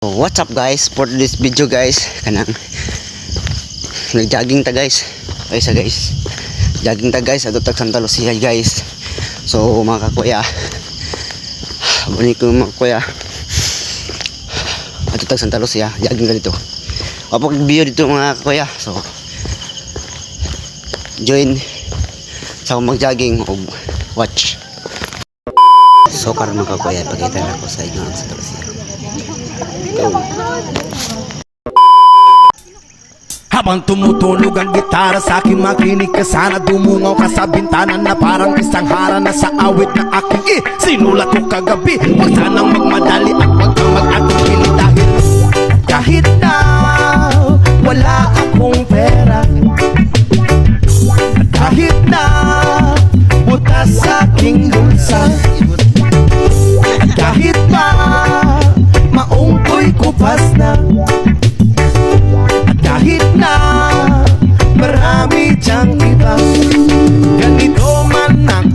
So, what's up guys, for this video guys, kanang nag-jogging ta guys. Jogging ta guys, adto tag Santa Lucia guys. So mga kakuya, abuni ko mga kuya, adto tag Santa Lucia, jogging ka dito. Kapag video dito mga kakuya, so join sa akong mag-jogging o watch. So karon mga kakuya, pakita na ko sa inyo ang Santa Lucia. Habang tumutunog ang gitara sa aking makinig ka, sana dumungaw ka sa bintana na parang isang hara na sa awit na aking sinulat ko kagabi. Huwag sanang magmadali at huwag kang mag-atong pilit kahit na wala akong pera, kahit na butas sa aking bulsa, kahit pa maungkoy kupas na, kahit na marami diyang iba, ganito man ang